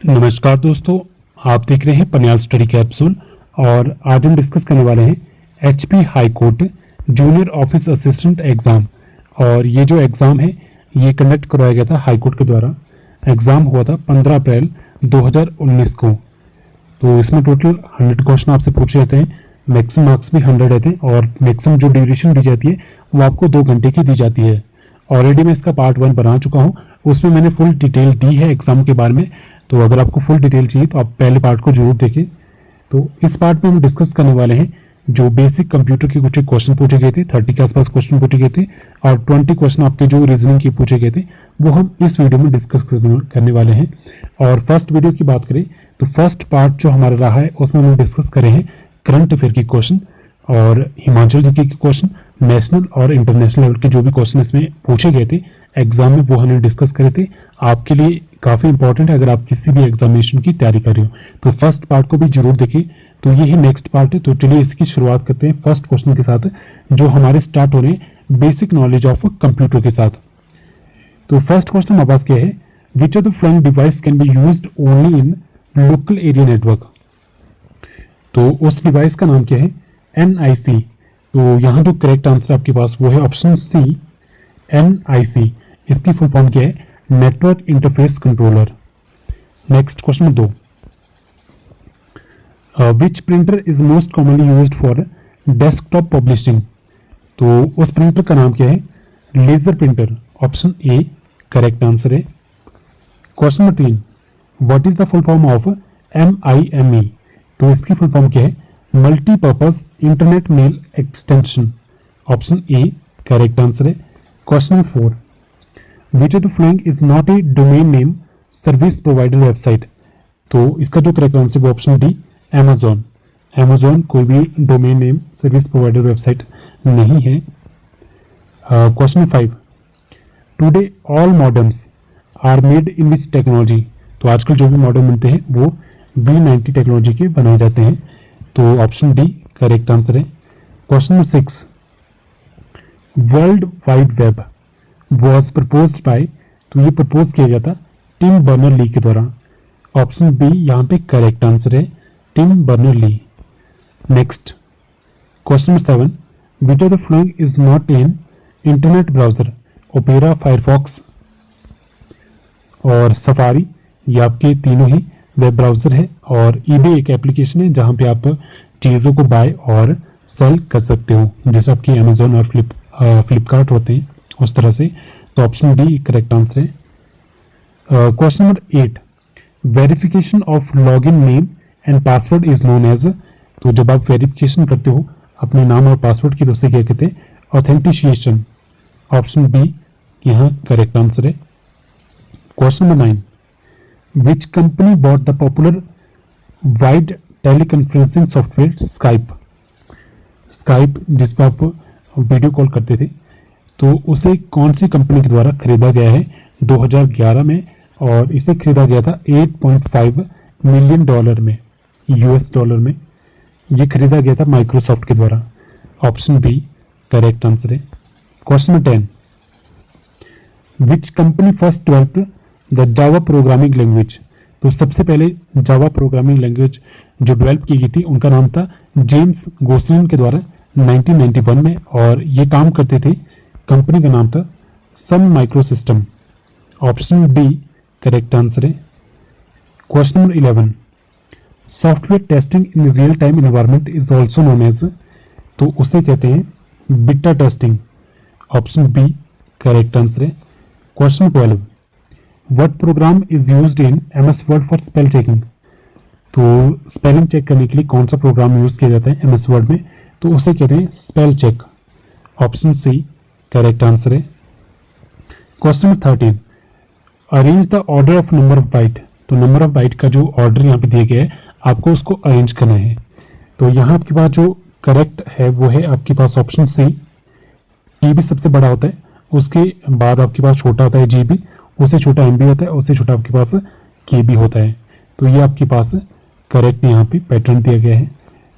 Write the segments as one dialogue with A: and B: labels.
A: नमस्कार दोस्तों, आप देख रहे हैं पनियाल स्टडी कैप्सूल और आज हम डिस्कस करने वाले हैं HP high court junior office assistant exam. और ये जो एग्ज़ाम है ये कंडक्ट करवाया गया था हाई कोर्ट के द्वारा। एग्ज़ाम हुआ था 15 अप्रैल 2019 को। तो इसमें टोटल 100 क्वेश्चन आपसे पूछे जाते हैं, मैक्सिमम मार्क्स भी 100 रहते हैं और मैक्सिमम जो ड्यूरेशन दी जाती है वो आपको 2 घंटे की दी जाती है। ऑलरेडी मैं इसका पार्ट 1 बना चुका हूँ, उसमें मैंने फुल डिटेल दी है एग्ज़ाम के बारे में। तो अगर आपको फुल डिटेल चाहिए तो आप पहले पार्ट को जरूर देखें। तो इस पार्ट में हम डिस्कस करने वाले हैं जो बेसिक कंप्यूटर के कुछ क्वेश्चन पूछे गए थे, 30 के आसपास क्वेश्चन पूछे गए थे और 20 क्वेश्चन आपके जो रीजनिंग के पूछे गए थे वो हम इस वीडियो में डिस्कस करने वाले हैं। और फर्स्ट वीडियो की बात करें तो फर्स्ट पार्ट जो हमारा रहा है उसमें हम डिस्कस करे हैं करंट अफेयर के क्वेश्चन और हिमाचल जीके के क्वेश्चन, नेशनल और इंटरनेशनल लेवल के जो भी क्वेश्चन इसमें पूछे गए थे एग्जाम में वो हमने डिस्कस करे थे। आपके लिए काफ़ी इंपॉर्टेंट है अगर आप किसी भी एग्जामिनेशन की तैयारी कर रहे हो तो फर्स्ट पार्ट को भी जरूर देखें। तो ये ही नेक्स्ट पार्ट है। तो चलिए इसकी शुरुआत करते हैं फर्स्ट क्वेश्चन के साथ जो हमारे स्टार्ट हो रहे हैं बेसिक नॉलेज ऑफ कंप्यूटर के साथ। तो फर्स्ट क्वेश्चन हमारे पास क्या है, विच of the following device can be used only in local area network. तो उस डिवाइस का नाम क्या है, NIC। तो यहाँ जो करेक्ट आंसर आपके पास वो है ऑप्शन सी, NIC। इसकी फुल फॉर्म क्या है, network interface controller. Next question number 2, which printer is most commonly used for desktop publishing. तो उस प्रिंटर का नाम क्या है, laser printer. Option A correct answer है। Question number 3, what is the full form of MIME। तो इसकी full form क्या है, multipurpose internet mail extension. Option A correct answer है। Question number 4, which of the following is not a domain name service provider website. तो इसका जो correct answer है option D, Amazon। Amazon कोई भी domain name service provider website नहीं है। Question number 5, today all modems are made in which technology. तो आजकल जो भी मॉडेम बनते हैं वो V90 टेक्नोलॉजी के बनाए जाते हैं। तो ऑप्शन डी करेक्ट आंसर है। Question number 6, world wide web was proposed by. तो ये प्रपोज किया गया था टिम बर्नर-ली के द्वारा। ऑप्शन बी यहाँ पे करेक्ट आंसर है, Tim Berners Lee. Next question number 7, which of the following is not an internet browser. Opera, Firefox और सफारी ये आपके तीनों ही वेब ब्राउजर है। और ईबे एक एप्लीकेशन है जहाँ पे आप चीज़ों को बाय और सेल कर सकते हो, जैसे आपकी अमेजोन और फ्लिपकार्ट होते हैं उस तरह से। तो ऑप्शन डी करेक्ट आंसर है। Question number 8, verification of login name and password is known as. तो जब आप वेरिफिकेशन करते हो अपने नाम और पासवर्ड की तो उसे क्या कहते हैं, ऑथेंटिशिएशन। ऑप्शन बी यहाँ करेक्ट आंसर है। Question number 9, which company bought the popular wide teleconferencing software Skype. Skype जिस पर आप वीडियो कॉल करते थे तो उसे कौन सी कंपनी के द्वारा खरीदा गया है 2011 में, और इसे खरीदा गया था 8.5 मिलियन डॉलर में, US डॉलर में। ये खरीदा गया था माइक्रोसॉफ्ट के द्वारा। ऑप्शन बी करेक्ट आंसर है। Question number 10, which company first developed the Java programming language. तो सबसे पहले जावा प्रोग्रामिंग लैंग्वेज जो डेवलप की गई थी उनका नाम था जेम्स गोसलिन के द्वारा 1991 में, और ये काम करते थे, कंपनी का नाम था Sun Micro System. Option D correct answer है। Question number 11, software testing in real time environment is also known as. तो उसे कहते हैं beta testing. Option B correct answer है। Question number 12, what program is used in MS Word for spell checking. तो spelling check करने के लिए कौन सा प्रोग्राम यूज किया जाता है MS वर्ड में, तो उसे कहते हैं spell check. Option C correct answer है। Question number 13, arrange the order of number of byte. तो नंबर ऑफ बाइट का जो ऑर्डर यहाँ पे दिया गया है आपको उसको अरेंज करना है। तो यहाँ आपके पास जो करेक्ट है वो है आपके पास ऑप्शन सी, TB सबसे बड़ा होता है, उसके बाद आपके पास छोटा होता है GB, उससे छोटा MB होता है, उससे छोटा आपके पास KB होता है। तो ये आपके पास करेक्ट यहाँ पे पैटर्न दिया गया है।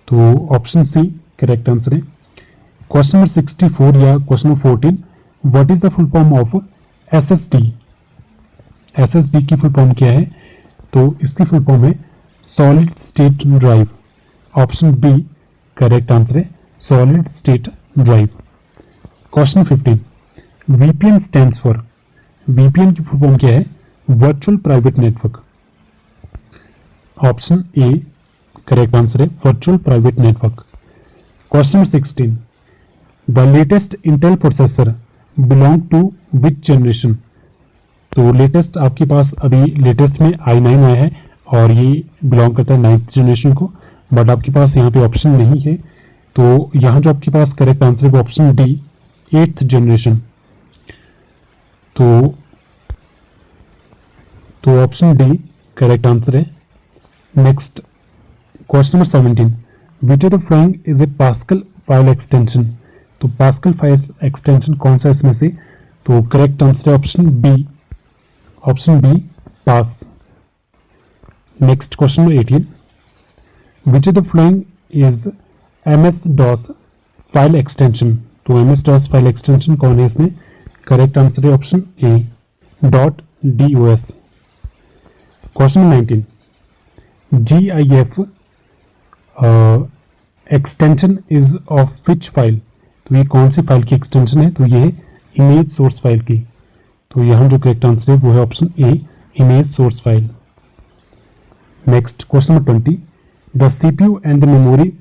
A: तो ऑप्शन सी करेक्ट आंसर है। क्वेश्चन नंबर 64 या question number 14, what is the full form of SSD। SSD की फुल फॉर्म क्या है, तो इसकी फुल फॉर्म है solid state drive. Option B correct answer है, solid state drive. Question 15, VPN stands for, VPN की full form क्या है? Virtual private network. Option A correct answer है, virtual private network. Question 16, the latest Intel processor belong to which generation? तो latest आपके पास अभी latest में i9 आया है और ये बिलोंग करता है 9th जनरेशन को, बट आपके पास यहाँ पे ऑप्शन नहीं है, तो यहाँ जो आपके पास करेक्ट आंसर है वो ऑप्शन डी 8th जनरेशन। तो ऑप्शन डी करेक्ट आंसर है। Next question number 17, which of the following is a Pascal file extension? तो पास्कल फाइल एक्सटेंशन कौन सा इसमें से? तो करेक्ट आंसर है option B, option B pas. Next question number 18, which of the following is MS DOS file extension? तो MS DOS file extension कौन है इसमें? करेक्ट आंसर है option A .dos। Question 19, GIF extension is of which file? तो ये कौन सी file की extension है? तो ये है इमेज सोर्स फाइल की। तो यहाँ जो करेक्ट आंसर है वो है option A image source file. Next question number 20, the CPU and the memory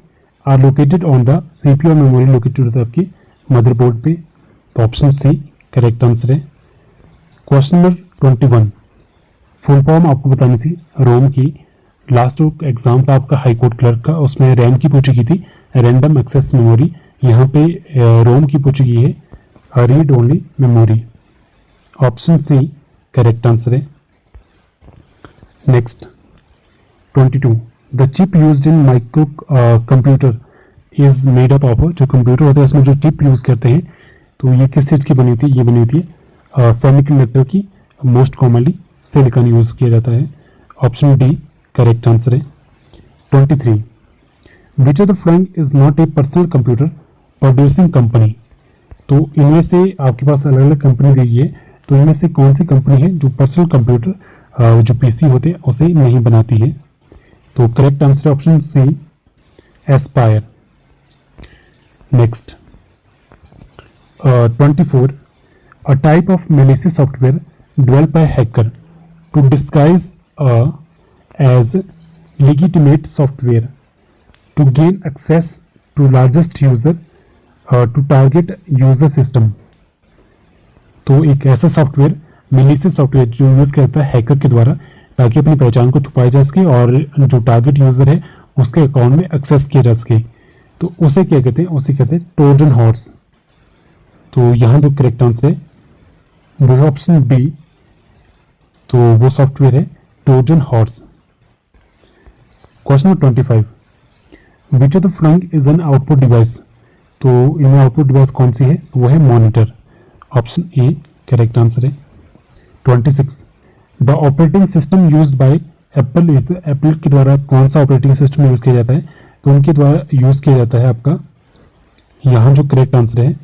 A: are located on the, CPU और मेमोरी लोकेटेड होता है आपकी मदरबोर्ड पे, तो ऑप्शन सी करेक्ट आंसर है। क्वेश्चन नंबर 21, फुल फॉर्म आपको बतानी थी रोम की। लास्ट एग्जाम था आपका हाई कोर्ट क्लर्क का, उसमें रैम की पूछी की थी, रैंडम एक्सेस मेमोरी। यहाँ पे रोम की पूछी गई है read only memory. Option C correct answer है। Next 22, the chip used in micro computer is made up of, जो कंप्यूटर होता है इसमें जो चिप यूज करते हैं तो ये किस चीज की बनी होती है? ये बनी होती है सेमीकंडक्टर की, मोस्ट कॉमनली सिलिकॉन यूज किया जाता है। ऑप्शन डी करेक्ट आंसर है। 23, विच of the following is not A personal computer producing company? तो इनमें से आपके पास अलग अलग कंपनी दी है, तो इनमें से कौन सी कंपनी है जो पर्सनल कंप्यूटर जो पीसी होते हैं उसे नहीं बनाती है? तो करेक्ट आंसर है option C aspire. Next 24, a type of malicious software developed by hacker to disguise as legitimate software to gain access to largest user to target user system। तो एक ऐसा सॉफ्टवेयर malicious सॉफ्टवेयर जो use करता है hacker के द्वारा ताकि अपनी पहचान को छुपाया जा सके और जो टारगेट यूजर है उसके अकाउंट में एक्सेस किया जा सके, तो उसे क्या कहते हैं? उसे कहते हैं ट्रोजन हॉर्स। तो यहाँ जो करेक्ट आंसर है वो है ऑप्शन बी, तो वो सॉफ्टवेयर है Trojan horse. Question number 25, which of the following is an output device? तो इनमें आउटपुट डिवाइस कौन सी है? वो है monitor. Option A correct answer है। 26, the operating system used by Apple is, Apple के द्वारा कौन सा ऑपरेटिंग सिस्टम यूज किया जाता है? तो उनके द्वारा यूज किया जाता है आपका, यहाँ जो करेक्ट आंसर है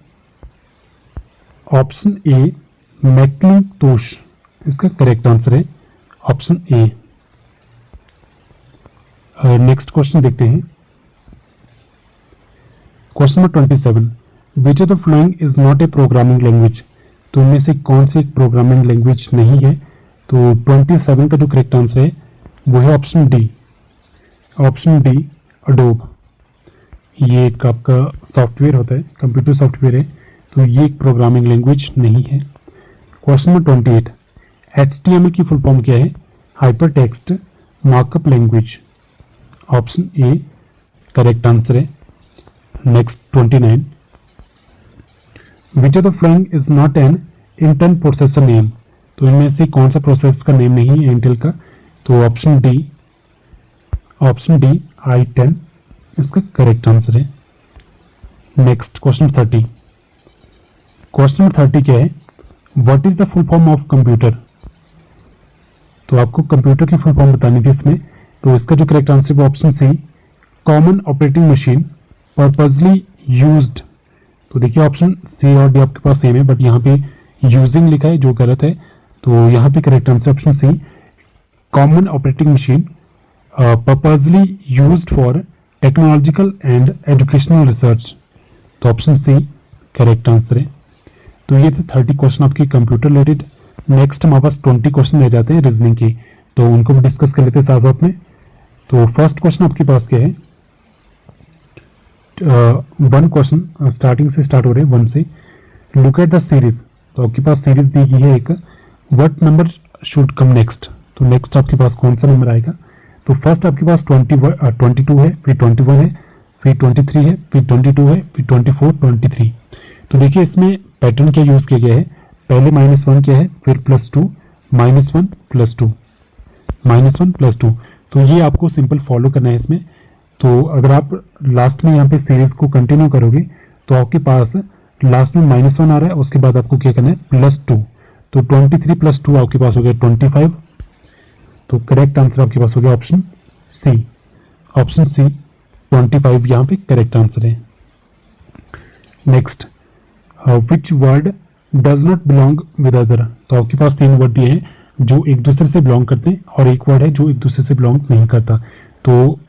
A: ऑप्शन ए मैकिंटोश, इसका करेक्ट आंसर है ऑप्शन ए। नेक्स्ट क्वेश्चन देखते हैं। Question number 27, which of the following is not A programming language? तो इनमें से कौन सी एक प्रोग्रामिंग लैंग्वेज नहीं है? तो 27 का जो करेक्ट आंसर है वो है option D, option D Adobe. ये एक आपका सॉफ्टवेयर होता है, कंप्यूटर सॉफ्टवेयर है, तो ये एक प्रोग्रामिंग लैंग्वेज नहीं है। क्वेश्चन नंबर 28, HTML की फुल फॉर्म क्या है? Hyper text markup language. Option A correct answer है। Next 29, which of the following is not an Intel processor name? तो इनमें से कौन सा प्रोसेसर का नेम नहीं है इंटेल का? तो option D, option D i10 इसका करेक्ट आंसर है। नेक्स्ट क्वेश्चन 30, क्वेश्चन 30 क्या है? What is the full form of computer? तो आपको कंप्यूटर की फुल फॉर्म बतानी थी इसमें, तो इसका जो करेक्ट आंसर है option C common operating machine purposely used. तो देखिए ऑप्शन सी और डी आपके पास सेम है, बट यहाँ पे यूजिंग लिखा है जो गलत है, तो यहाँ पे correct answer option C common operating machine purposely used for technological and educational research. तो ऑप्शन सी करेक्ट आंसर है। तो ये थे 30 क्वेश्चन आपके कंप्यूटर रिलेटेड। नेक्स्ट हमारे पास 20 क्वेश्चन रह जाते हैं रीजनिंग के, तो उनको भी डिस्कस कर लेते हैं साथ साथ में। तो फर्स्ट क्वेश्चन आपके पास क्या है, 1 क्वेश्चन स्टार्टिंग से स्टार्ट हो रहे हैं 1 से। Look at the series. तो आपके पास सीरीज दी गई है एक, what number should come next. तो नेक्स्ट आपके पास कौन सा नंबर आएगा। तो फर्स्ट आपके पास 22 है, फिर 21 है, फिर 23 है, फिर 22 है, फिर 24, 23। तो देखिए इसमें पैटर्न क्या यूज किया गया है, पहले -1 क्या है, फिर +2, -1 +2, -1 +2। तो ये आपको सिंपल फॉलो करना है इसमें। तो अगर आप लास्ट में यहाँ पे सीरीज को कंटिन्यू करोगे तो आपके पास लास्ट में -1 आ रहा है, उसके बाद आपको क्या करना है +2। तो 23 + 2 आपके पास हो गया 25। तो करेक्ट आंसर आपके पास हो गया ऑप्शन सी। ऑप्शन सी 25 यहाँ पे करेक्ट आंसर है। Next, which word does not belong with other. तो आपके पास 3 वर्ड दिए हैं जो एक दूसरे से बिलोंग करते हैं और एक वर्ड है जो एक दूसरे से बिलोंग नहीं करता। तो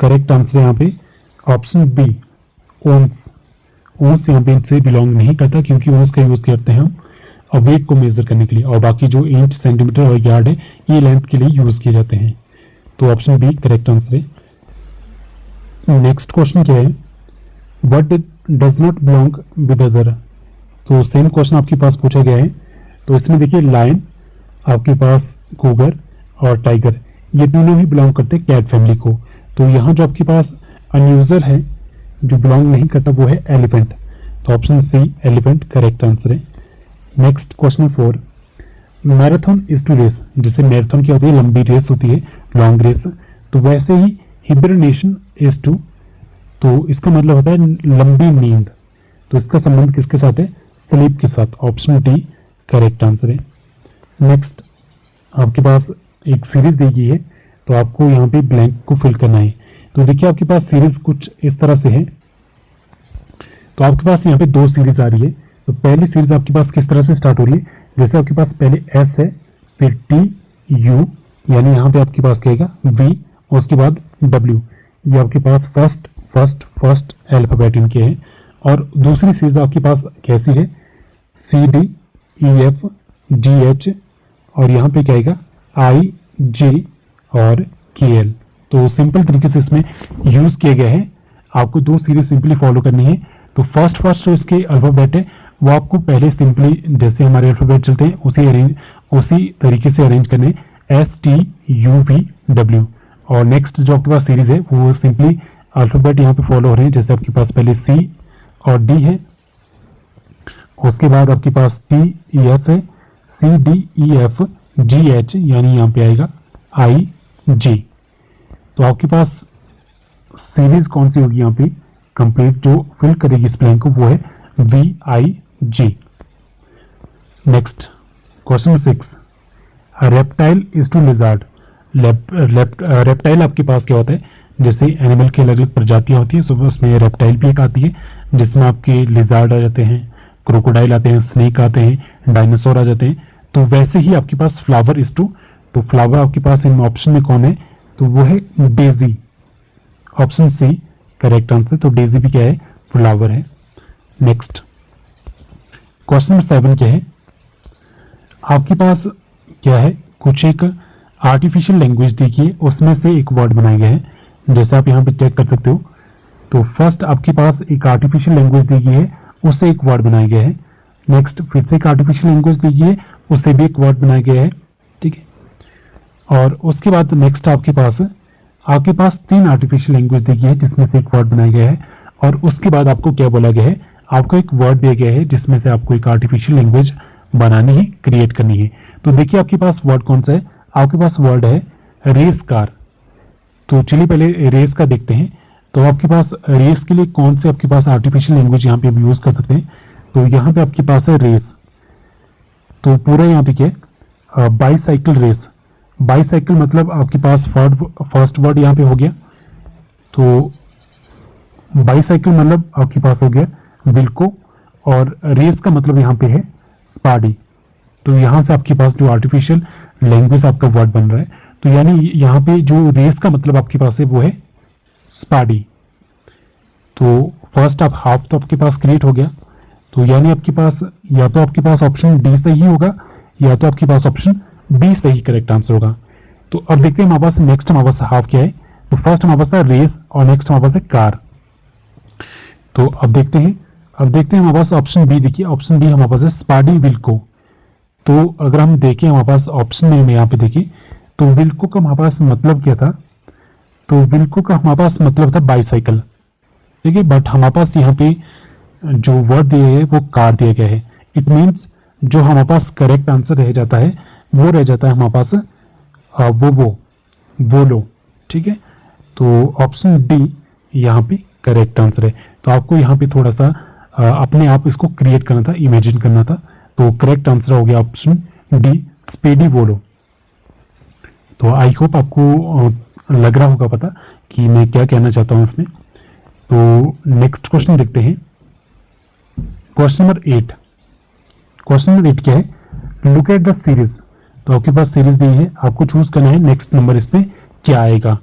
A: करेक्ट आंसर है यहाँ पे ऑप्शन बी, ओंस। ओंस यहाँ पे इनसे बिलोंग नहीं करता क्योंकि ओंस का यूज करते हैं हम और वेट को मेजर करने के लिए, और बाकी जो इंच, सेंटीमीटर और यार्ड है ये लेंथ के लिए यूज किए जाते हैं। तो ऑप्शन बी करेक्ट आंसर है। नेक्स्ट क्वेश्चन क्या है, what does not belong with other. तो सेम क्वेश्चन आपके पास पूछा गया है। तो इसमें देखिए लायन, आपके पास कुगर और टाइगर, ये दोनों ही बिलोंग करते हैं कैट फैमिली को। तो यहाँ जो आपके पास अनयूजर है जो बिलोंग नहीं करता वो है एलिफेंट। तो option C elephant correct answer है। Next question 4, marathon is to race. जैसे मैराथन क्या होती है, लंबी रेस होती है, लॉन्ग रेस। तो वैसे ही हिबरनेशन इज टू, तो इसका मतलब होता है लंबी नींद। तो इसका संबंध किसके साथ है, स्लीप के साथ। ऑप्शन डी करेक्ट आंसर है। नेक्स्ट आपके पास एक सीरीज दी गई है, तो आपको यहाँ पे ब्लैंक को फिल करना है। तो देखिए आपके पास सीरीज कुछ इस तरह से है। तो आपके पास यहाँ पे 2 सीरीज आ रही है। तो पहली सीरीज आपके पास किस तरह से स्टार्ट हो रही है, जैसे आपके पास पहले एस है, फिर टी, यू, यानी यहाँ पे आपके पास क्या आएगा वी, और उसके बाद डब्ल्यू। ये आपके पास फर्स्ट अल्फाबेट इनके हैं। और दूसरी सीरीज आपके पास कैसी है, C D, E F, G H, और यहाँ पे क्या आएगा आई, जे और के एल। तो सिंपल तरीके से इसमें यूज किया गया है। आपको 2 सीरीज सिंपली फॉलो करनी है। तो फर्स्ट जो इसके अल्फाबेट है वो आपको पहले सिंपली जैसे हमारे अल्फाबेट चलते हैं उसी तरीके से अरेंज करने, S T U V W. और नेक्स्ट जो आपके पास सीरीज है वो सिंपली अल्फाबेट यहाँ पे फॉलो हो रहे हैं, जैसे आपके पास पहले सी और डी है, उसके बाद आपके पास टी ई एफ है, C D E F G H, यानी यहाँ पे आएगा आई जे। तो आपके पास सीरीज कौन सी होगी यहाँ पे कंप्लीट जो फिल करेगी इस ब्लैंक को, वो है V I J. Next question 6, reptile is to lizard. Reptile आपके पास क्या होता है, जैसे एनिमल की अलग अलग प्रजातियां होती है, सो उसमें रेप्टाइल भी एक आती है जिसमें आपके लिजार्ड आ जाते हैं, क्रोकोडाइल आते हैं, स्नेक आते हैं, डायनासोर आ जाते हैं। तो वैसे ही आपके पास फ्लावर इज टू, तो फ्लावर आपके पास इन ऑप्शन में कौन है, तो वो है daisy. Option C correct answer. तो डेजी भी क्या है, फ्लावर है। नेक्स्ट क्वेश्चन 7 क्या है, आपके पास क्या है, कुछ एक आर्टिफिशियल लैंग्वेज देखिए, उसमें से एक वर्ड बनाया गया है, जैसे आप यहाँ पे चेक कर सकते हो। तो फर्स्ट आपके पास एक आर्टिफिशियल लैंग्वेज दी गई है, उससे एक वर्ड बनाया गया है। नेक्स्ट फिर से एक आर्टिफिशियल लैंग्वेज दी गई है, उससे भी एक वर्ड बनाया गया है, ठीक है। और उसके बाद नेक्स्ट आपके पास 3 आर्टिफिशियल लैंग्वेज दी गई है जिसमें से एक वर्ड बनाया गया है। और उसके बाद आपको क्या बोला गया है, आपको एक वर्ड दिया गया है जिसमें से आपको एक आर्टिफिशियल लैंग्वेज बनानी है, क्रिएट करनी है। तो देखिए आपके पास वर्ड कौन सा है, आपके पास वर्ड है रेस कार। तो चलिए पहले रेस का देखते हैं। तो आपके पास रेस के लिए कौन से आपके पास आर्टिफिशियल लैंग्वेज यहाँ पे हम यूज कर सकते हैं, तो यहाँ पे आपके पास है रेस। तो पूरा यहाँ पे क्या है, बाईसाइकिल रेस। बाईसाइकिल मतलब आपके पास फर्स्ट वर्ड यहाँ पे हो गया। तो बाईसाइकिल मतलब आपके पास हो गया विल्को, और रेस का मतलब यहाँ पे है स्पाडी। तो यहाँ से आपके पास जो आर्टिफिशियल लैंग्वेज आपका वर्ड बन रहा है, तो तो यानी यहाँ पे जो रेस का मतलब आपके पास है वो है स्पाडी। तो फर्स्ट आप हाफ तो आपके पास क्रिएट हो गया, तो यानी आपके पास या तो आपके पास ऑप्शन डी सही होगा या तो आपके पास ऑप्शन बी सही करेक्ट आंसर होगा। तो अब देखते हैं हमारे पास नेक्स्ट हमारे पास हाफ क्या है। तो फर्स्ट हमारे पास था रेस और नेक्स्ट हमारे पास है कार। तो अब देखते हैं हमारे पास ऑप्शन बी। देखिए ऑप्शन बी हमारे पास है स्पाडी विल्को। तो अगर हम देखें हमारे पास ऑप्शन में यहाँ पे देखिए तो विल्को का हमारे पास मतलब क्या था, तो विल्को का हमारे पास मतलब था बाईसाइकिल, ठीक है। बट हमारे पास यहाँ पे जो वर्ड दिया है वो कार दिया गया है। इट मीन्स जो हमारे पास करेक्ट आंसर रह जाता है वो रह जाता है हमारे पास वोलो, ठीक है। तो ऑप्शन डी यहाँ पे करेक्ट आंसर है। तो आपको यहाँ पे थोड़ा सा अपने आप इसको क्रिएट करना था, इमेजिन करना था। तो करेक्ट आंसर हो गया ऑप्शन डी स्पेडी वोलो। तो आई होप आपको लग रहा होगा पता कि मैं क्या कहना चाहता हूँ इसमें। तो नेक्स्ट क्वेश्चन देखते हैं, क्वेश्चन नंबर 8। क्वेश्चन नंबर 8 क्या है, लुक एट द सीरीज। तो आपके पास सीरीज दी है, आपको चूज करना है नेक्स्ट नंबर इसमें क्या आएगा।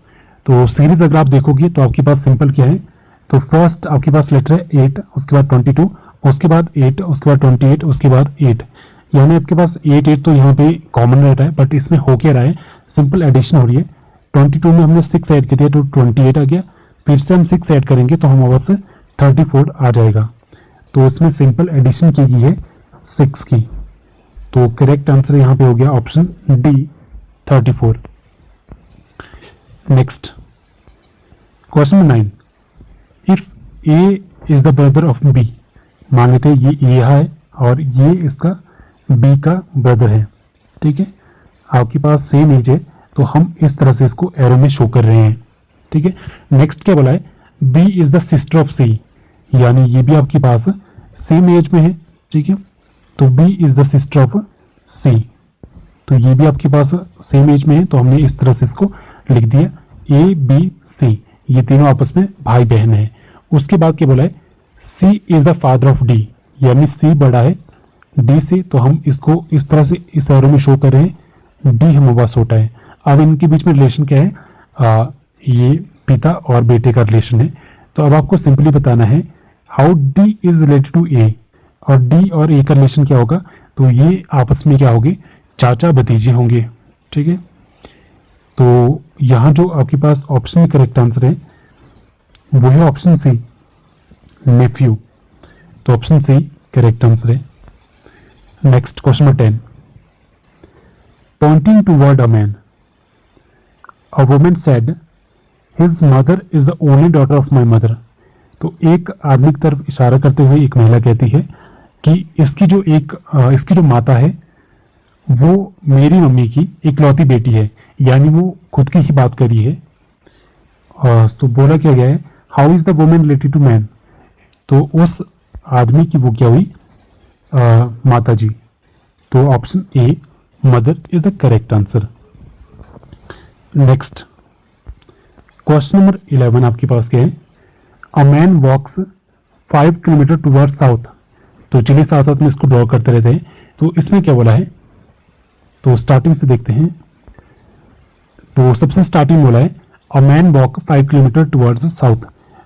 A: तो सीरीज अगर आप देखोगे तो आपके पास सिंपल क्या है, तो फर्स्ट आपके पास लेटर है 8, उसके बाद 22, उसके बाद 8, उसके बाद 28, उसके बाद 8। यानी आपके पास 8 तो यहाँ पे कॉमन रहता है, बट इसमें हो क्या रहा है, सिंपल एडिशन हो रही है। 22 में हमने 6 ऐड कर दिया तो 28 आ गया, फिर से हम 6 ऐड करेंगे तो हमारे पास 34 आ जाएगा। तो इसमें सिंपल एडिशन की गई है 6 की। तो करेक्ट आंसर यहाँ पे हो गया option D 34। Next question number 9, if A is the brother of B. मान लेते हैं ये ए है और ये इसका बी का ब्रदर है, ठीक है। आपके पास सेम एज है तो हम इस तरह से इसको एरो में शो कर रहे हैं, ठीक है। नेक्स्ट क्या बोला है, B is the sister of C, यानी ये भी आपके पास सेम एज में है, ठीक है। तो B is the sister of C, तो ये भी आपके पास सेम एज में है, तो हमने इस तरह से इसको लिख दिया ए बी सी, ये तीनों आपस में भाई बहन है। उसके बाद क्या बोला है, C is the father of D, यानी सी बड़ा है डी से, तो हम इसको इस तरह से इस एरो में शो कर रहे हैं, डी हमारे पास छोटा है। अब इनके बीच में रिलेशन क्या है, ये पिता और बेटे का रिलेशन है। तो अब आपको सिंपली बताना है how D is related to A, और डी और ए का रिलेशन क्या होगा, तो ये आपस में क्या होंगे, चाचा भतीजे होंगे, ठीक है। तो यहाँ जो आपके पास ऑप्शन में करेक्ट आंसर है वो है ऑप्शन सी नेफ्यू। तो ऑप्शन सी करेक्ट आंसर है। Next question number 10, pointing toward a man, a woman said his mother is the only daughter of my mother. तो एक आदमी की तरफ इशारा करते हुए एक महिला कहती है कि इसकी जो माता है वो मेरी मम्मी की इकलौती बेटी है, यानी वो खुद की ही बात कर रही है। तो बोला क्या गया है, how is the women related to man. तो उस आदमी की वो क्या हुई, माता जी। तो option A mother is the correct answer. Next question number 11 आपके पास क्या है, a man walks 5 kilometre toward south. तो चलिए साथ साथ में इसको ड्रॉ करते रहते हैं। तो इसमें क्या बोला है, तो स्टार्टिंग से देखते हैं। तो सबसे स्टार्टिंग बोला है a man walk 5 kilometre towards south.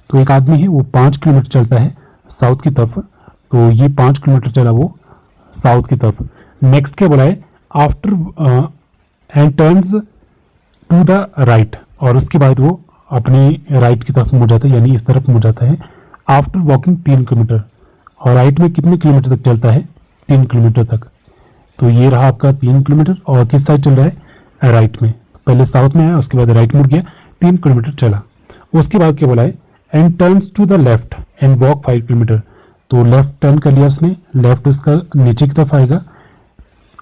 A: तो एक आदमी है वो 5 किलोमीटर चलता है साउथ की तरफ। तो ये 5 किलोमीटर चला वो साउथ की तरफ। नेक्स्ट क्या बोला है, after and turns to the right, और उसके बाद वो अपनी राइट की तरफ मुड़ जाता है, यानी इस तरफ मुड़ जाता है। आफ्टर वॉकिंग 3 किलोमीटर, और राइट में कितने किलोमीटर तक चलता है, 3 किलोमीटर तक। तो ये रहा आपका 3 किलोमीटर, और किस साइड चल रहा है, राइट में। पहले साउथ में आया, उसके बाद राइट मुड़ गया, 3 किलोमीटर चला। उसके बाद क्या बोला है, and turns to the left and walk 5 kilometre. तो लेफ्ट टर्न कर लिया उसने, लेफ्ट उसका नीचे की तरफ आएगा,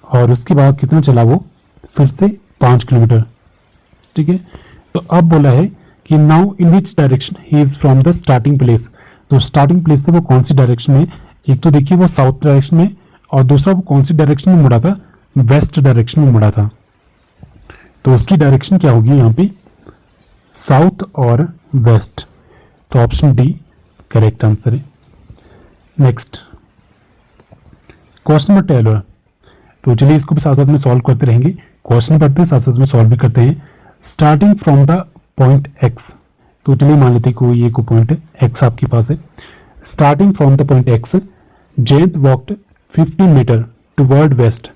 A: और उसके बाद कितना चला वो, फिर से 5 किलोमीटर, ठीक है। तो अब बोला है कि now in which direction he is from the starting place. तो स्टार्टिंग प्लेस से वो कौन सी डायरेक्शन में, एक तो देखिए वो साउथ डायरेक्शन में, और दूसरा वो कौन सी डायरेक्शन में मुड़ा था, वेस्ट डायरेक्शन में मुड़ा था। तो उसकी डायरेक्शन क्या होगी यहाँ पे, साउथ और वेस्ट। तो ऑप्शन डी करेक्ट आंसर है। Next question number 12। तो चलिए इसको भी साथ साथ में सॉल्व करते रहेंगे। क्वेश्चन पढ़ते हैं, साथ साथ में सॉल्व भी करते हैं। Starting from the point x, तो चलिए मान लेते हैं कोई ये को पॉइंट एक्स आपके पास है। Starting from the point X Jayant walked 15 metre toward west,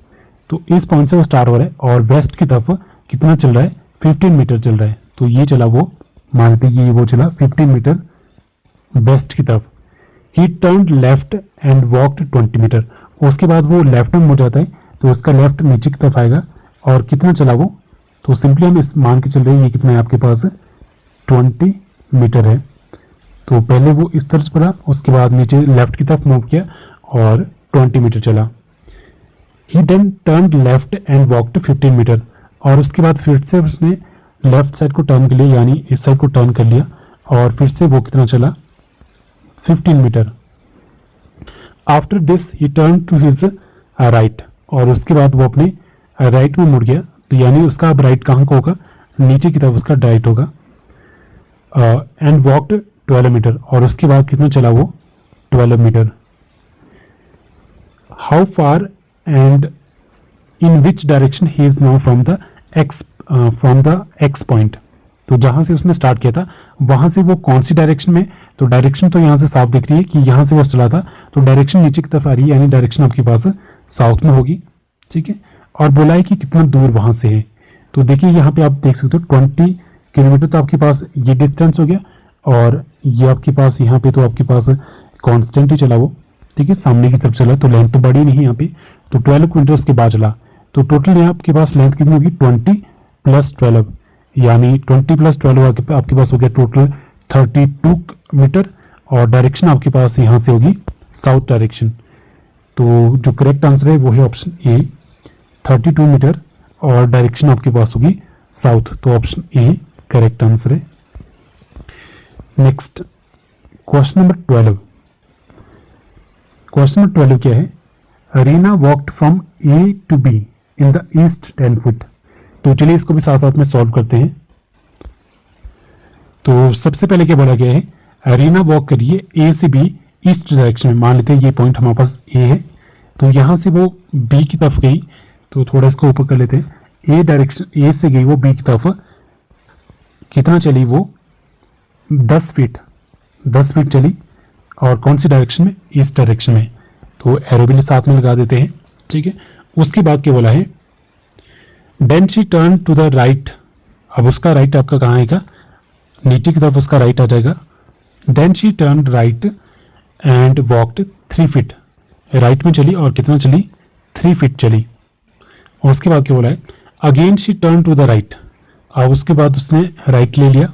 A: तो इस पॉइंट से वो स्टार्ट हो रहा है और वेस्ट की तरफ कितना चल रहा है, 15 मीटर चल रहा है। तो ये चला, वो मानते हैं ये वो चला 15 मीटर वेस्ट की तरफ। He turn left and walked 20 metre, उसके बाद वो लेफ्ट में मुड़ जाता है, तो उसका लेफ्ट नीचे की तरफ आएगा और कितना चला वो, तो सिंपली हम इस मान के चल रहे हैं ये कितना है आपके पास 20 मीटर है। तो पहले वो इस तरफ पड़ा, उसके बाद नीचे लेफ्ट की तरफ मूव किया और 20 मीटर चला। He then turn left and walked 15 metre, और उसके बाद फिर से उसने लेफ्ट साइड को टर्न कर लिया, यानी इस साइड को टर्न कर लिया और फिर से वो कितना चला 15 metre. After this he turn to his right, और उसके बाद वो अपने राइट में मुड़ गया, तो यानी उसका अब राइट कहाँ को होगा, नीचे की तरफ उसका राइट होगा। एंड वॉकड 12 मीटर, और उसके बाद कितना चला वो 12 metre. How far and in which direction he is now from the X point, तो जहां से उसने स्टार्ट किया था वहां से वो कौन सी डायरेक्शन में, तो डायरेक्शन तो यहाँ से साफ दिख रही है कि यहाँ से वो चला था, तो डायरेक्शन नीचे की तरफ आ रही है, यानी डायरेक्शन आपके पास साउथ में होगी, ठीक है। और बोला है कि कितना दूर वहां से है, तो देखिए यहाँ पे आप देख सकते हो 20 किलोमीटर, तो आपके पास ये डिस्टेंस हो गया, और ये आपके पास यहाँ पे तो आपके पास कॉन्स्टेंट ही चला वो, ठीक है, सामने की तरफ चला, तो लेंथ तो बड़ी नहीं यहाँ पे, तो 12 किलोमीटर उसके बाद चला। तो टोटल यहाँ आपके पास लेंथ कितनी होगी 20 + 12, यानी 20 + 12 आपके पास हो गया टोटल 32 मीटर, और डायरेक्शन आपके पास यहाँ से होगी साउथ डायरेक्शन। तो जो करेक्ट आंसर है वो है ऑप्शन ए 32 मीटर, और डायरेक्शन आपके पास होगी साउथ, तो ऑप्शन ए करेक्ट आंसर है। Next question number 12। Question number 12 क्या है, Reena walked from A to B in the east 10 feet, तो चलिए इसको भी साथ साथ में सॉल्व करते हैं। तो सबसे पहले क्या बोला गया है, रीना वॉक करिए ए से बी ईस्ट डायरेक्शन में, मान लेते हैं ये पॉइंट हमारे पास ए है, तो यहां से वो बी की तरफ गई, तो थोड़ा इसको ऊपर कर लेते हैं, ए डायरेक्शन ए से गई वो बी की तरफ, कितना चली वो 10 फीट चली, और कौन सी डायरेक्शन में, ईस्ट डायरेक्शन में, तो एरो भी साथ में लगा देते हैं, ठीक है। उसके बाद क्या बोला है, then she turn to the right, अब उसका राइट आपका कहाँ आएगा, नीचे की तरफ उसका राइट आ जाएगा। Then she turn right and walked 3 feet, right में चली और कितना चली 3 फीट चली। और उसके बाद क्या बोला है, again she turn to the right, अब उसके बाद उसने राइट ले लिया,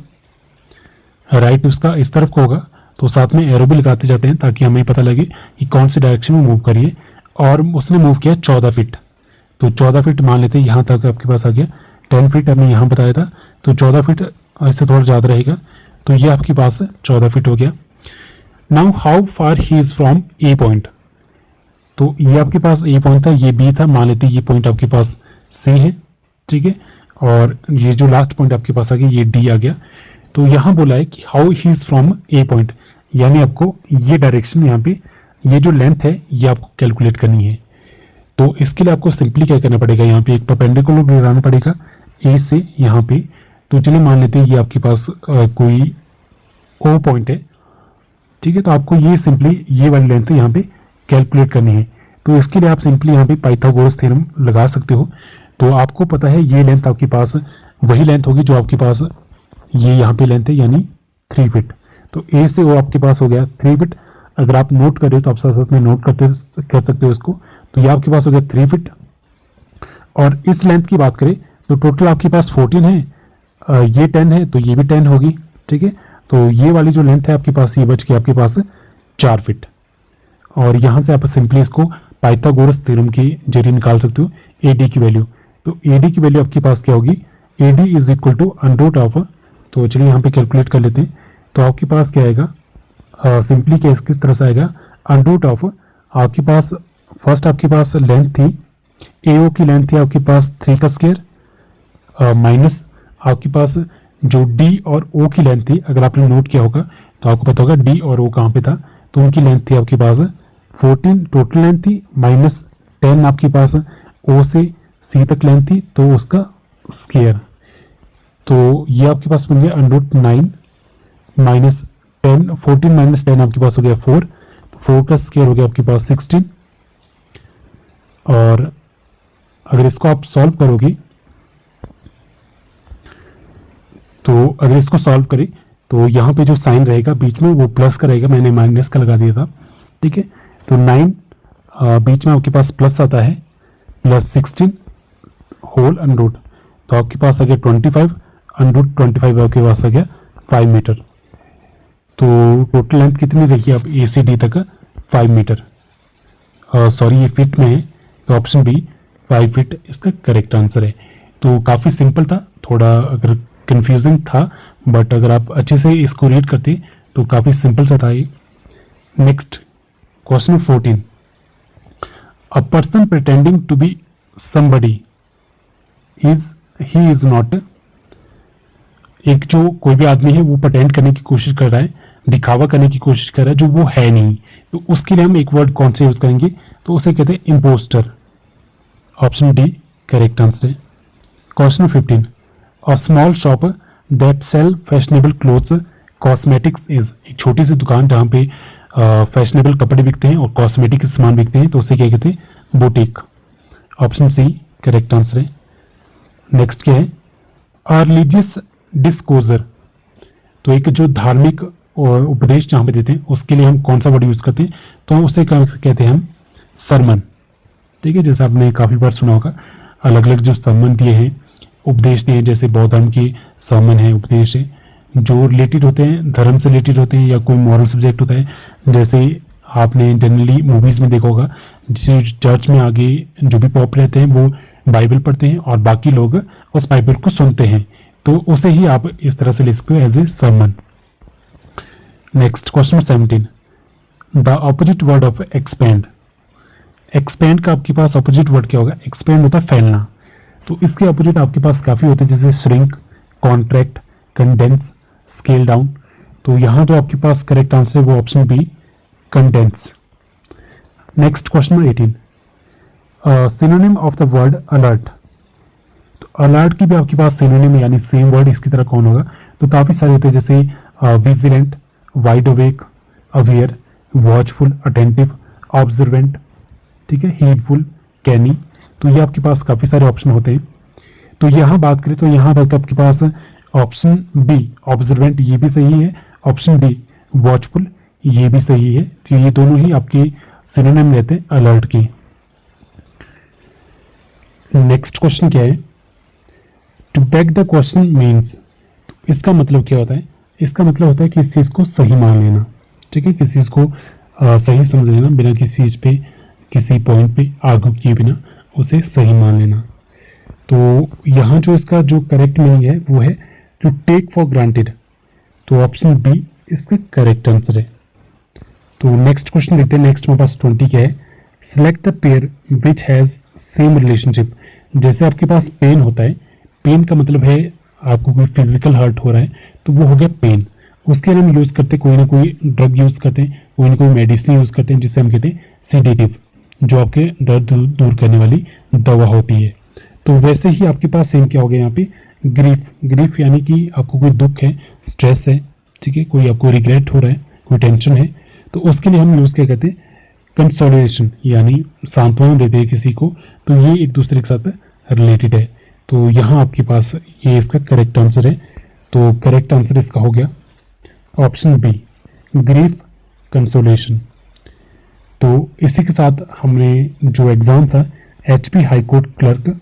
A: राइट उसका इस तरफ को होगा, तो साथ में एरो भी लगाते जाते हैं ताकि हमें पता लगे कि कौन सी डायरेक्शन में मूव करिए, और उसने मूव किया 14 फीट, तो 14 फीट मान लेते हैं, यहाँ तक आपके पास आ गया 10 फीट हमने यहाँ बताया था, तो 14 फीट इससे थोड़ा ज़्यादा रहेगा, तो ये आपके पास 14 फीट हो गया। Now how far he is from A point, तो ये आपके पास ए पॉइंट था, ये बी था, मान लेते ये पॉइंट आपके पास सी है, ठीक है, और ये जो लास्ट पॉइंट आपके पास आ गया ये डी आ गया। तो यहाँ बोला है कि how he is from A point, यानी आपको ये डायरेक्शन यहाँ पे ये जो लेंथ है ये आपको कैलकुलेट करनी है। तो इसके लिए आपको सिंपली क्या करना पड़ेगा, यहाँ पे एक परपेंडिकुलर बनाना पड़ेगा ए से यहाँ पे, तो चलिए मान लेते हैं ये आपके पास कोई ओ पॉइंट है, ठीक है, तो आपको ये सिंपली ये वाली लेंथ यहाँ पे कैलकुलेट करनी है। तो इसके लिए आप सिंपली यहाँ पे पाइथागोरस थ्योरम लगा सकते हो। तो आपको पता है ये लेंथ आपके पास वही लेंथ होगी जो आपके पास ये यहाँ पे लेंथ है, यानी 3 फीट। तो ए से ओ आपके पास हो गया 3 फीट। अगर आप नोट करें तो आप साथ साथ में नोट कर सकते हो इसको। तो ये आपके पास हो गया 3 फीट। और इस लेंथ की बात करें तो टोटल आपके पास 14 है, ये 10 है तो ये भी 10 होगी, ठीक है। तो ये वाली जो लेंथ है आपके पास ये बच के आपके पास 4 फीट। और यहाँ से आप सिंपली इसको पाइथागोरस थ्योरम के जरिए निकाल सकते हो AD की वैल्यू। तो AD की वैल्यू आपके पास क्या होगी, AD is equal to under of, तो चलिए यहाँ पे कैलकुलेट कर लेते हैं। तो आपके पास क्या आएगा, सिंपली किस तरह से आएगा, अंडर ऑफ आपके पास फर्स्ट आपके पास लेंथ थी AO की लेंथ थी आपके पास 3 का स्क्वायर माइनस आपके पास जो D और O की लेंथ थी, अगर आपने नोट किया होगा तो आपको पता होगा D और O कहाँ पे था, तो उनकी लेंथ थी आपके पास 14 टोटल लेंथ थी माइनस 10 आपके पास O से सी तक लेंथ थी तो उसका स्क्वायर, तो ये आपके पास बन गया √9 माइनस 10, 14 माइनस 10 आपके पास हो गया 4, तो 4 का स्क्वायर हो गया आपके पास 16। और अगर इसको आप सॉल्व करोगे तो अगर इसको सॉल्व करें तो यहाँ पे जो साइन रहेगा बीच में वो प्लस का रहेगा, मैंने माइनस का लगा दिया था, ठीक है। तो 9 बीच में आपके पास प्लस आता है, प्लस 16 होल √, तो आपके पास आ गया 25, √25 आपके पास आ गया 5 मीटर। तो टोटल लेंथ कितनी रही अब ए से डी तक? 5 मीटर। सॉरी ये फीट में है, तो ऑप्शन बी 5 फीट इसका करेक्ट आंसर है। तो काफ़ी सिंपल था, थोड़ा अगर कंफ्यूजिंग था, बट अगर आप अच्छे से इसको रीड करते तो काफ़ी सिंपल सा था ये। Next question 14, a person pretending to be somebody he is not. एक जो कोई भी आदमी है वो प्रिटेंड करने की कोशिश कर रहा है, दिखावा करने की कोशिश कर रहा है जो वो है नहीं, तो उसके लिए हम एक वर्ड कौन से यूज करेंगे? तो उसे कहते हैं impostor. Option D correct answer है। Question 15, a small shop that sell fashionable clothes cosmetics is. एक छोटी सी दुकान जहाँ पे फैशनेबल कपड़े बिकते हैं और कॉस्मेटिक के सामान बिकते हैं, तो उसे क्या कहते हैं? Boutique. Option C correct answer है। नेक्स्ट क्या है? अ रिलीजियस डिस्कोजर, तो एक जो धार्मिक और उपदेश जहाँ पे देते हैं उसके लिए हम कौन सा वर्ड यूज करते हैं? तो उसे कहते हैं हम सरमन, ठीक है। जैसे आपने काफ़ी बार सुना होगा, अलग अलग जो सरमन दिए हैं, उपदेश दिए हैं, जैसे बौद्ध धर्म के सरमन है, उपदेश है, जो रिलेटेड होते हैं, धर्म से रिलेटेड होते हैं या कोई मॉरल सब्जेक्ट होता है। जैसे आपने जनरली मूवीज़ में देखा होगा, जिसे चर्च में आगे जो भी पॉप रहते हैं वो बाइबल पढ़ते हैं और बाकी लोग उस बाइबल को सुनते हैं, तो उसे ही आप इस तरह से लिख सकते हो as a sermon. Next question 17, the opposite word of expand. Expand का आपके पास ऑपोजिट वर्ड क्या होगा? एक्सपेंड होता है फैलना, तो इसके ऑपोजिट आपके पास काफ़ी होते हैं, जैसे shrink, contract, condense, scale down. तो यहाँ जो आपके पास करेक्ट आंसर है वो option B condense. Next question 18, synonym of the word alert. तो अलर्ट की भी आपके पास सिनोनिम यानी सेम वर्ड इसकी तरह कौन होगा? तो काफ़ी सारे होते हैं, जैसे vigilant, wide awake, aware, watchful, attentive, observant, ठीक है, हीडफुल, कैनी। तो ये आपके पास काफ़ी सारे ऑप्शन होते हैं। तो यहाँ बात करें तो यहाँ तक आपके पास ऑप्शन बी ऑब्जर्वेंट ये भी सही है, ऑप्शन बी वॉचफुल ये भी सही है। तो ये दोनों ही आपके सिनोनिम रहते हैं अलर्ट की। नेक्स्ट क्वेश्चन क्या है? To take the question means, इसका मतलब क्या होता है? इसका मतलब होता है किसी चीज़ को सही मान लेना, ठीक है, किसी चीज़ को सही समझ लेना, बिना किसी चीज़ पे किसी पॉइंट पे आर्ग्यू किए बिना उसे सही मान लेना। तो यहाँ जो इसका जो करेक्ट मीनिंग है वो है टू टेक फॉर ग्रांटेड, तो ऑप्शन बी इसका करेक्ट आंसर है। तो नेक्स्ट क्वेश्चन देखते हैं। नेक्स्ट हमारे पास 20 क्या है? Select the pair which has same relationship. जैसे आपके पास पेन होता है, पेन का मतलब है आपको कोई फिजिकल हर्ट हो रहा है, तो वो हो गया पेन। उसके लिए हम यूज़ करते हैं कोई ना कोई ड्रग यूज़ करते हैं, कोई ना कोई मेडिसिन यूज़ करते हैं, जिसे हम कहते हैं सीडेटिव, जो आपके दर्द दूर करने वाली दवा होती है। तो वैसे ही आपके पास सेम क्या हो गया यहाँ पे? ग्रीफ। ग्रीफ यानी कि आपको कोई दुख है, स्ट्रेस है, ठीक है, कोई आपको रिग्रेट हो रहा है, कोई टेंशन है, तो उसके लिए हम यूज़ क्या करते हैं? कंसोलेशन, यानी सांत्वना देते हैं किसी को। तो ये एक दूसरे के साथ रिलेटेड है। तो यहाँ आपके पास ये इसका करेक्ट आंसर है। तो करेक्ट आंसर इसका हो गया ऑप्शन बी ग्रीफ कंसोलेशन। तो इसी के साथ हमने जो एग्ज़ाम था HP हाई कोर्ट क्लर्क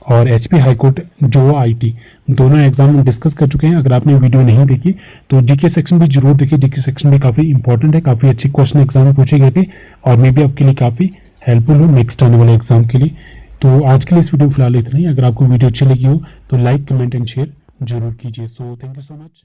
A: और HP हाई कोर्ट जो IT, दोनों एग्जाम हम डिस्कस कर चुके हैं। अगर आपने वीडियो नहीं देखी तो जीके सेक्शन भी जरूर देखिए। जीके सेक्शन भी काफ़ी इंपॉर्टेंट है, काफ़ी अच्छे क्वेश्चन एग्जाम में पूछे गए थे और मे भी आपके लिए काफ़ी हेल्पफुल हो नेक्स्ट आने वाले एग्जाम के लिए। तो आज के लिए इस वीडियो फिलहाल इतना ही। अगर आपको वीडियो अच्छी लगी हो तो लाइक, कमेंट एंड शेयर जरूर कीजिए। So thank you so much.